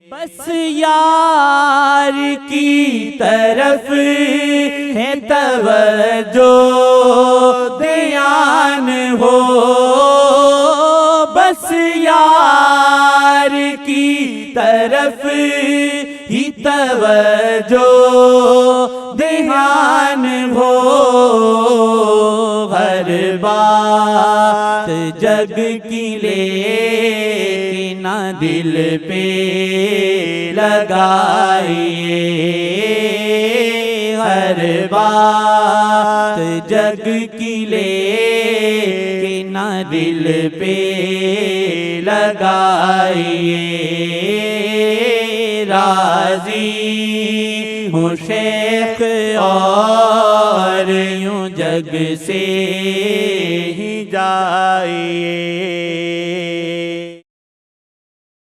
بس یار کی طرف ہے توجہ دھیان ہو، بس یار کی طرف ہی توجہ دھیان ہو، ہر بات جگ کی لے نہ دل پہ لگائیے، ہر بات جگ کی لے نہ دل پہ لگائیے، راضی ہوں شیخ اور یوں جگ سے ہی جائیے۔